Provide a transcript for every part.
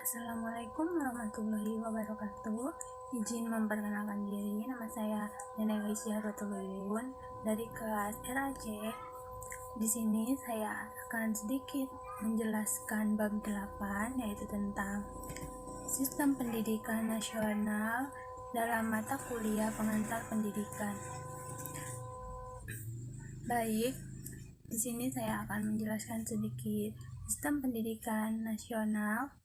Assalamualaikum warahmatullahi wabarakatuh. Izin memperkenalkan diri, nama saya Neneng Aisyah Rotuluyun dari kelas RAC. Di sini saya akan sedikit menjelaskan bab 8, yaitu tentang sistem pendidikan nasional dalam mata kuliah pengantar pendidikan. Baik, di sini saya akan menjelaskan sedikit sistem pendidikan nasional,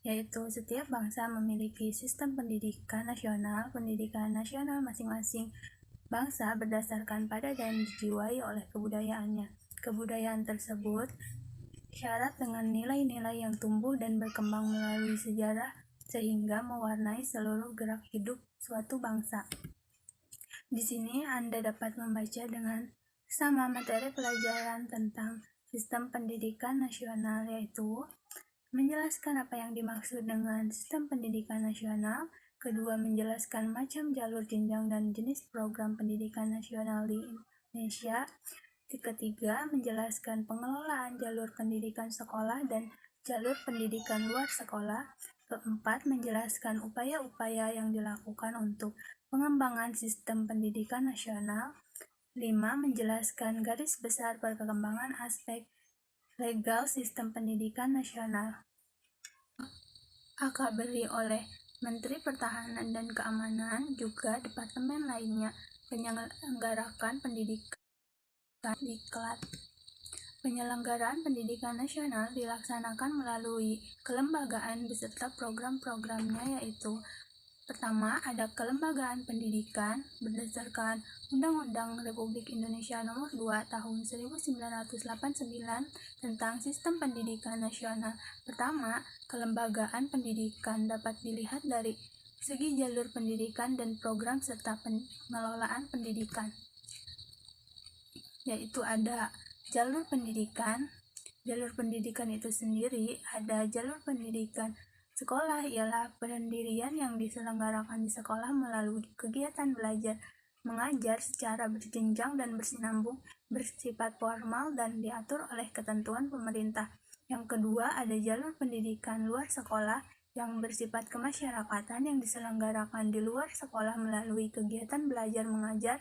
yaitu setiap bangsa memiliki sistem pendidikan nasional masing-masing bangsa berdasarkan pada dan dijiwai oleh kebudayaannya. Kebudayaan tersebut syarat dengan nilai-nilai yang tumbuh dan berkembang melalui sejarah sehingga mewarnai seluruh gerak hidup suatu bangsa. Di sini Anda dapat membaca dengan sama materi pelajaran tentang sistem pendidikan nasional, yaitu menjelaskan apa yang dimaksud dengan sistem pendidikan nasional. Kedua, menjelaskan macam jalur jenjang dan jenis program pendidikan nasional di Indonesia. Ketiga, menjelaskan pengelolaan jalur pendidikan sekolah dan jalur pendidikan luar sekolah. Keempat, menjelaskan upaya-upaya yang dilakukan untuk pengembangan sistem pendidikan nasional. 5. Menjelaskan garis besar perkembangan aspek legal sistem pendidikan nasional akan beri oleh Menteri Pertahanan dan Keamanan, juga departemen lainnya penyelenggarakan pendidikan diklat. Penyelenggaraan pendidikan nasional dilaksanakan melalui kelembagaan beserta program-programnya, yaitu pertama, ada kelembagaan pendidikan berdasarkan Undang-Undang Republik Indonesia Nomor 2 Tahun 1989 tentang Sistem Pendidikan Nasional. Pertama, kelembagaan pendidikan dapat dilihat dari segi jalur pendidikan dan program serta pengelolaan pendidikan, yaitu ada jalur pendidikan. Jalur pendidikan itu sendiri ada jalur pendidikan sekolah, ialah pendirian yang diselenggarakan di sekolah melalui kegiatan belajar mengajar secara berjenjang dan bersinambung, bersifat formal dan diatur oleh ketentuan pemerintah. Yang kedua, ada jalur pendidikan luar sekolah yang bersifat kemasyarakatan yang diselenggarakan di luar sekolah melalui kegiatan belajar mengajar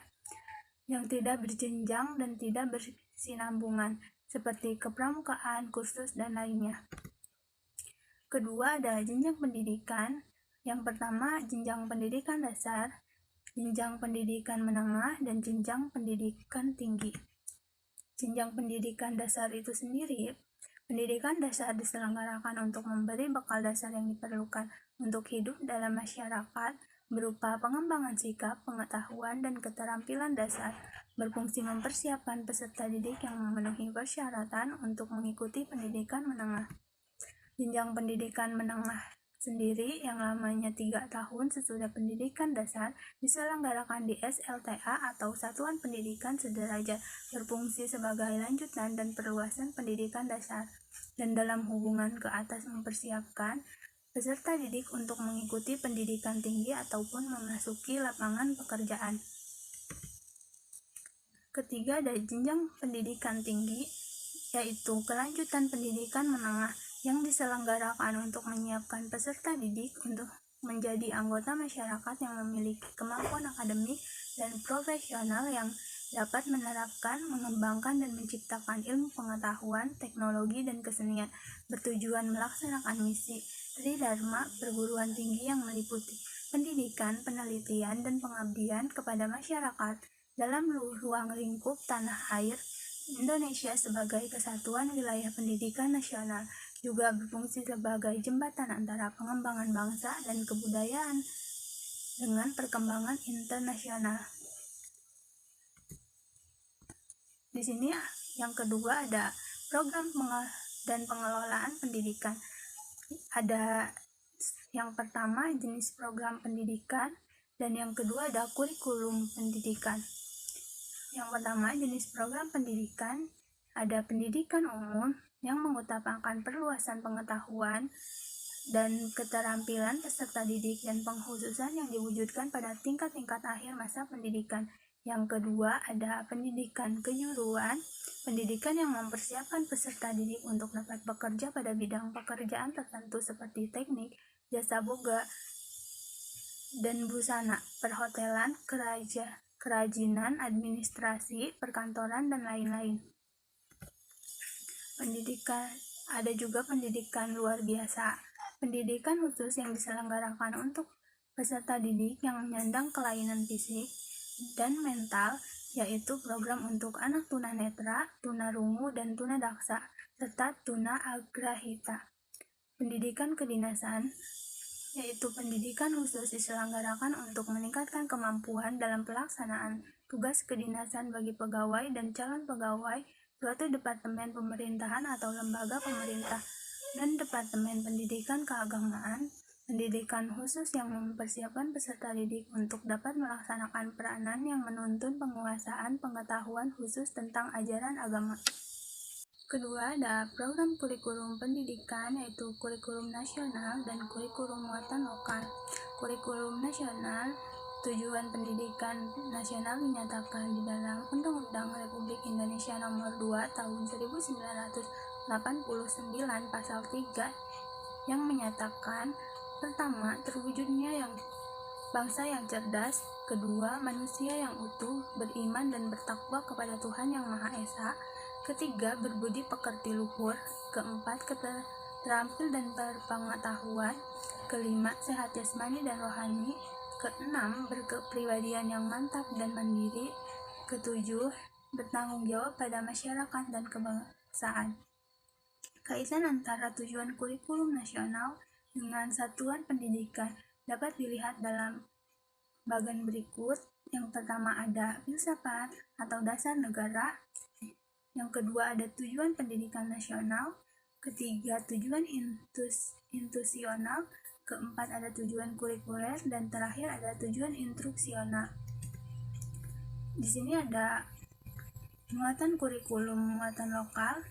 yang tidak berjenjang dan tidak bersinambungan, seperti kepramukaan, kursus, dan lainnya. Kedua, ada jenjang pendidikan. Yang pertama, jenjang pendidikan dasar, jenjang pendidikan menengah, dan jenjang pendidikan tinggi. Jenjang pendidikan dasar itu sendiri, pendidikan dasar diselenggarakan untuk memberi bekal dasar yang diperlukan untuk hidup dalam masyarakat berupa pengembangan sikap, pengetahuan, dan keterampilan dasar, berfungsi mempersiapkan peserta didik yang memenuhi persyaratan untuk mengikuti pendidikan menengah. Jenjang pendidikan menengah sendiri yang lamanya 3 tahun sesudah pendidikan dasar diselenggarakan di SLTA atau Satuan Pendidikan Sederajat, berfungsi sebagai lanjutan dan perluasan pendidikan dasar, dan dalam hubungan ke atas mempersiapkan peserta didik untuk mengikuti pendidikan tinggi ataupun memasuki lapangan pekerjaan. Ketiga, ada jenjang pendidikan tinggi, yaitu kelanjutan pendidikan menengah yang diselenggarakan untuk menyiapkan peserta didik untuk menjadi anggota masyarakat yang memiliki kemampuan akademik dan profesional yang dapat menerapkan, mengembangkan, dan menciptakan ilmu pengetahuan, teknologi, dan kesenian, bertujuan melaksanakan misi Tridharma perguruan tinggi yang meliputi pendidikan, penelitian, dan pengabdian kepada masyarakat dalam ruang lingkup tanah air Indonesia sebagai kesatuan wilayah pendidikan nasional, juga berfungsi sebagai jembatan antara pengembangan bangsa dan kebudayaan dengan perkembangan internasional. Di sini yang kedua ada program dan pengelolaan pendidikan. Ada yang pertama jenis program pendidikan, dan yang kedua ada kurikulum pendidikan. Yang pertama, jenis program pendidikan, ada pendidikan umum yang mengutamakan perluasan pengetahuan dan keterampilan peserta didik dan pengkhususan yang diwujudkan pada tingkat-tingkat akhir masa pendidikan, Yang kedua ada pendidikan kejuruan, pendidikan yang mempersiapkan peserta didik untuk dapat bekerja pada bidang pekerjaan tertentu seperti teknik, jasa boga, dan busana, perhotelan, kerajinan, administrasi, perkantoran, dan lain-lain. Ada juga pendidikan luar biasa, pendidikan khusus yang diselenggarakan untuk peserta didik yang menyandang kelainan fisik dan mental, yaitu program untuk anak tunanetra, tunarungu, dan tunadaksa, serta tunagrahita. Pendidikan kedinasan, yaitu pendidikan khusus diselenggarakan untuk meningkatkan kemampuan dalam pelaksanaan tugas kedinasan bagi pegawai dan calon pegawai suatu departemen pemerintahan atau lembaga pemerintah, dan departemen pendidikan keagamaan, pendidikan khusus yang mempersiapkan peserta didik untuk dapat melaksanakan peranan yang menuntun penguasaan pengetahuan khusus tentang ajaran agama. Kedua, ada program kurikulum pendidikan, yaitu kurikulum nasional dan kurikulum muatan lokal. Kurikulum nasional, tujuan pendidikan nasional dinyatakan di dalam Undang-Undang Republik Indonesia Nomor 2 Tahun 1989 Pasal 3 yang menyatakan: pertama, terwujudnya bangsa yang cerdas; kedua, manusia yang utuh, beriman dan bertakwa kepada Tuhan Yang Maha Esa; ketiga, berbudi pekerti luhur; keempat, terampil dan berpengetahuan; kelima, sehat jasmani dan rohani; keenam, berkepribadian yang mantap dan mandiri; ketujuh, bertanggung jawab pada masyarakat dan kebangsaan. Kaitan antara tujuan kurikulum nasional dengan satuan pendidikan dapat dilihat dalam bagan berikut. Yang pertama ada filsafat atau dasar negara, yang kedua ada tujuan pendidikan nasional, ketiga tujuan institusional, keempat ada tujuan kurikuler, dan terakhir ada tujuan instruksional. Di sini ada muatan kurikulum muatan lokal,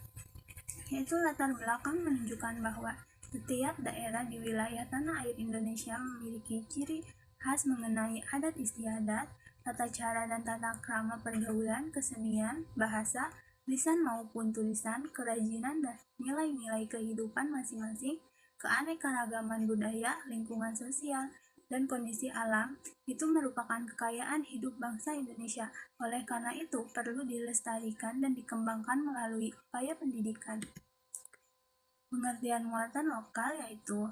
yaitu latar belakang menunjukkan bahwa setiap daerah di wilayah tanah air Indonesia memiliki ciri khas mengenai adat istiadat, tata cara dan tata krama pergaulan, kesenian, bahasa, lisan maupun tulisan, kerajinan dan nilai-nilai kehidupan masing-masing, keanekaragaman budaya, lingkungan sosial, dan kondisi alam. Itu merupakan kekayaan hidup bangsa Indonesia. Oleh karena itu, perlu dilestarikan dan dikembangkan melalui upaya pendidikan. Pengertian muatan lokal, yaitu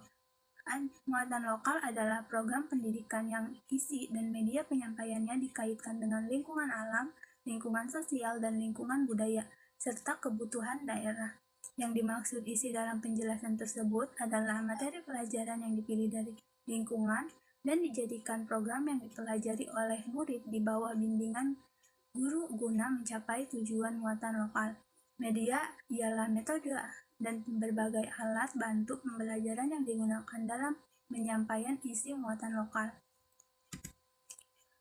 muatan lokal adalah program pendidikan yang isi dan media penyampaiannya dikaitkan dengan lingkungan alam, lingkungan sosial, dan lingkungan budaya, serta kebutuhan daerah. Yang dimaksud isi dalam penjelasan tersebut adalah materi pelajaran yang dipilih dari lingkungan dan dijadikan program yang dipelajari oleh murid di bawah bimbingan guru guna mencapai tujuan muatan lokal. Media ialah metode dan berbagai alat bantu pembelajaran yang digunakan dalam penyampaian isi muatan lokal.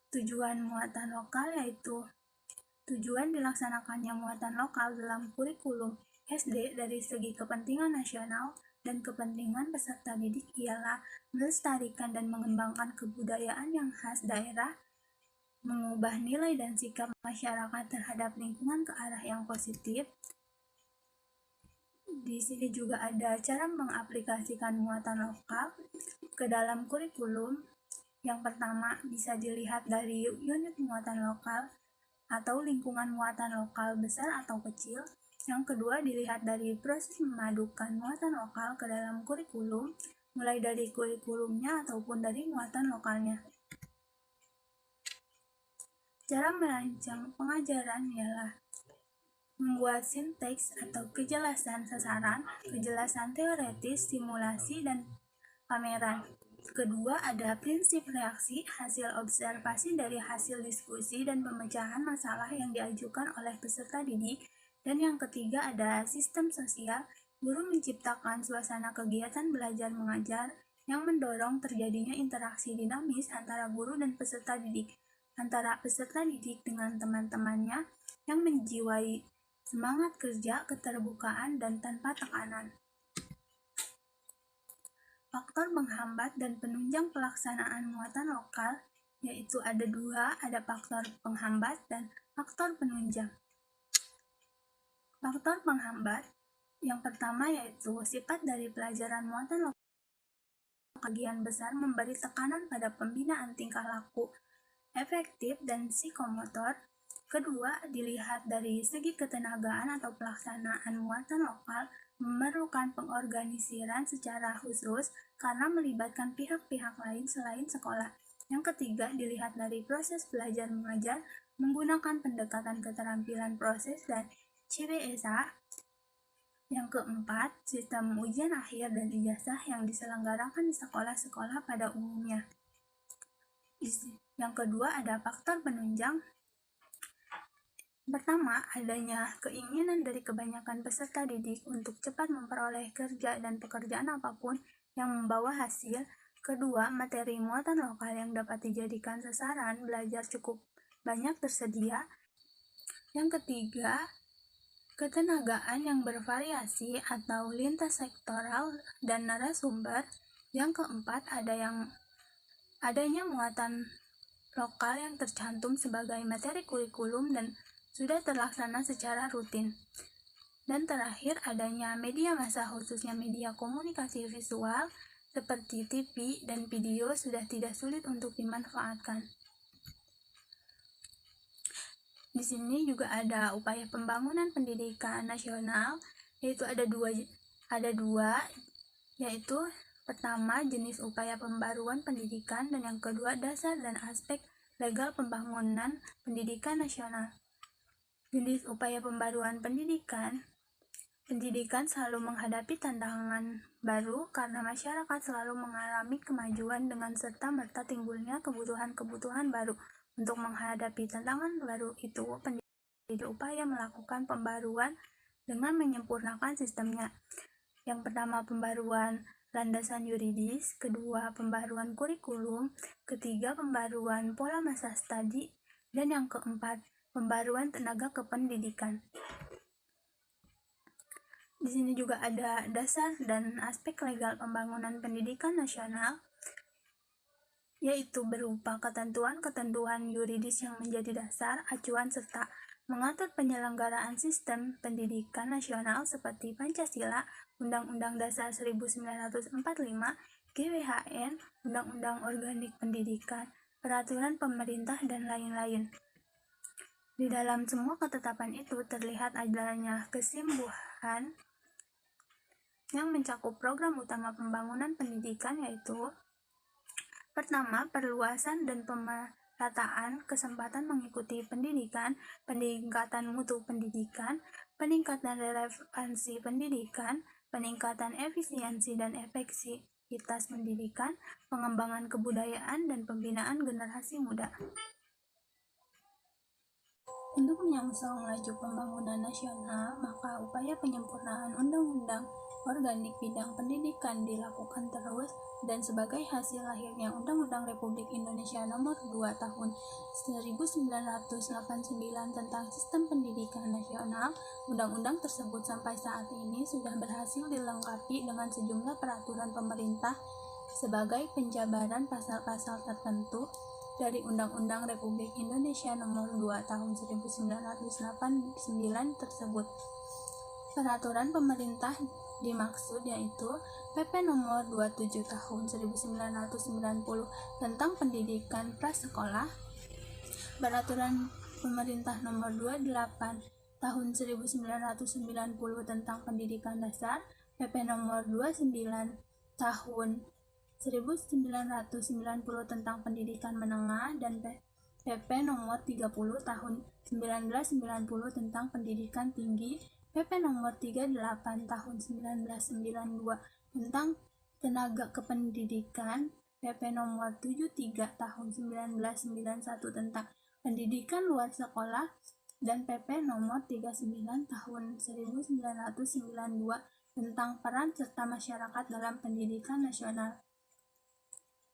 Tujuan muatan lokal, yaitu tujuan dilaksanakannya muatan lokal dalam kurikulum SD dari segi kepentingan nasional dan kepentingan peserta didik ialah melestarikan dan mengembangkan kebudayaan yang khas daerah, mengubah nilai dan sikap masyarakat terhadap lingkungan ke arah yang positif. Di sini juga ada cara mengaplikasikan muatan lokal ke dalam kurikulum. Yang pertama bisa dilihat dari unit muatan lokal atau lingkungan muatan lokal besar atau kecil. Yang kedua dilihat dari proses memadukan muatan lokal ke dalam kurikulum, mulai dari kurikulumnya ataupun dari muatan lokalnya. Cara merancang pengajaran ialah membuat sinteks atau kejelasan sasaran, kejelasan teoretis, simulasi, dan pameran. Kedua ada prinsip reaksi, hasil observasi dari hasil diskusi dan pemecahan masalah yang diajukan oleh peserta didik. Dan yang ketiga ada sistem sosial, guru menciptakan suasana kegiatan belajar mengajar yang mendorong terjadinya interaksi dinamis antara guru dan peserta didik, antara peserta didik dengan teman-temannya yang menjiwai semangat kerja, keterbukaan, dan tanpa tekanan. Faktor penghambat dan penunjang pelaksanaan muatan lokal yaitu ada dua, ada faktor penghambat dan faktor penunjang. Faktor penghambat yang pertama yaitu sifat dari pelajaran muatan lokal bagian besar memberi tekanan pada pembinaan tingkah laku efektif dan psikomotor. Kedua, dilihat dari segi ketenagaan atau pelaksanaan muatan lokal memerlukan pengorganisiran secara khusus karena melibatkan pihak-pihak lain selain sekolah. Yang ketiga, dilihat dari proses belajar mengajar menggunakan pendekatan keterampilan proses dan CBSA. Yang keempat, sistem ujian akhir dan ijazah yang diselenggarakan di sekolah-sekolah pada umumnya. Yang kedua, ada faktor penunjang. Pertama, adanya keinginan dari kebanyakan peserta didik untuk cepat memperoleh kerja dan pekerjaan apapun yang membawa hasil. Kedua, materi muatan lokal yang dapat dijadikan sasaran belajar cukup banyak tersedia. Yang ketiga, ketenagaan yang bervariasi atau lintas sektoral dan narasumber. Yang keempat, adanya muatan lokal yang tercantum sebagai materi kurikulum dan sudah terlaksana secara rutin. Dan terakhir, adanya media massa khususnya media komunikasi visual seperti TV dan video sudah tidak sulit untuk dimanfaatkan. Di sini juga ada upaya pembangunan pendidikan nasional, yaitu ada dua, yaitu pertama jenis upaya pembaruan pendidikan dan yang kedua dasar dan aspek legal pembangunan pendidikan nasional. Jenis upaya pembaruan pendidikan selalu menghadapi tantangan baru karena masyarakat selalu mengalami kemajuan dengan serta-merta timbulnya kebutuhan-kebutuhan baru. Untuk menghadapi tantangan baru itu, pendidik upaya melakukan pembaruan dengan menyempurnakan sistemnya. Yang pertama, pembaruan landasan yuridis, kedua, pembaruan kurikulum, ketiga, pembaruan pola masa studi, dan yang keempat, pembaruan tenaga kependidikan. Di sini juga ada dasar dan aspek legal pembangunan pendidikan nasional, yaitu berupa ketentuan-ketentuan yuridis yang menjadi dasar, acuan, serta mengatur penyelenggaraan sistem pendidikan nasional seperti Pancasila, Undang-Undang Dasar 1945, GWHN, Undang-Undang Organik Pendidikan, Peraturan Pemerintah, dan lain-lain. Di dalam semua ketetapan itu terlihat adanya kesimpulan yang mencakup program utama pembangunan pendidikan, yaitu pertama, perluasan dan pemerataan kesempatan mengikuti pendidikan, peningkatan mutu pendidikan, peningkatan relevansi pendidikan, peningkatan efisiensi dan efektivitas pendidikan, pengembangan kebudayaan, dan pembinaan generasi muda. Untuk menyongsong laju pembangunan nasional, maka upaya penyempurnaan Undang-Undang Organik Bidang Pendidikan dilakukan terus, dan sebagai hasil lahirnya Undang-Undang Republik Indonesia Nomor 2 Tahun 1989 tentang Sistem Pendidikan Nasional, undang-undang tersebut sampai saat ini sudah berhasil dilengkapi dengan sejumlah peraturan pemerintah sebagai penjabaran pasal-pasal tertentu dari Undang-Undang Republik Indonesia Nomor 2 Tahun 1989 tersebut. Peraturan pemerintah dimaksud yaitu PP Nomor 27 Tahun 1990 tentang pendidikan prasekolah, Peraturan Pemerintah Nomor 28 Tahun 1990 tentang pendidikan dasar, PP Nomor 29 Tahun 1990 tentang pendidikan menengah, dan PP Nomor 30 Tahun 1990 tentang pendidikan tinggi, PP Nomor 38 Tahun 1992 tentang tenaga kependidikan, PP Nomor 73 Tahun 1991 tentang pendidikan luar sekolah, dan PP Nomor 39 Tahun 1992 tentang peran serta masyarakat dalam pendidikan nasional.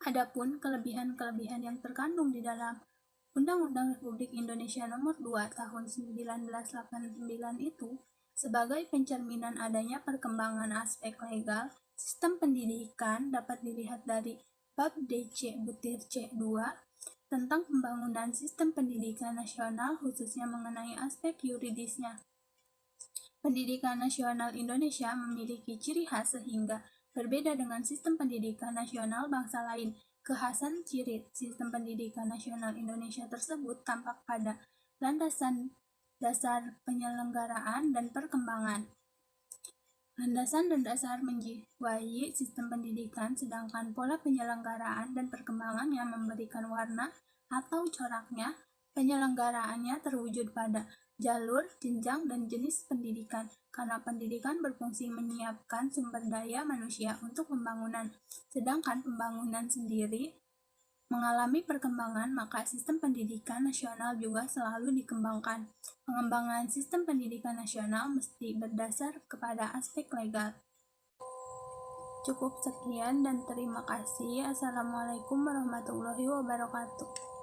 Adapun kelebihan-kelebihan yang terkandung di dalam Undang-Undang Republik Indonesia Nomor 2 Tahun 1989 itu sebagai pencerminan adanya perkembangan aspek legal sistem pendidikan dapat dilihat dari bab DC butir C2 tentang pembangunan sistem pendidikan nasional khususnya mengenai aspek yuridisnya. Pendidikan nasional Indonesia memiliki ciri khas sehingga berbeda dengan sistem pendidikan nasional bangsa lain. Kekhasan ciri sistem pendidikan nasional Indonesia tersebut tampak pada landasan dasar penyelenggaraan dan perkembangan. Landasan dan dasar menjiwai sistem pendidikan, sedangkan pola penyelenggaraan dan perkembangannya memberikan warna atau coraknya. Penyelenggaraannya terwujud pada jalur, jenjang, dan jenis pendidikan, karena pendidikan berfungsi menyiapkan sumber daya manusia untuk pembangunan, sedangkan pembangunan sendiri mengalami perkembangan, maka sistem pendidikan nasional juga selalu dikembangkan. Pengembangan sistem pendidikan nasional mesti berdasar kepada aspek legal. Cukup sekian dan terima kasih. Assalamualaikum warahmatullahi wabarakatuh.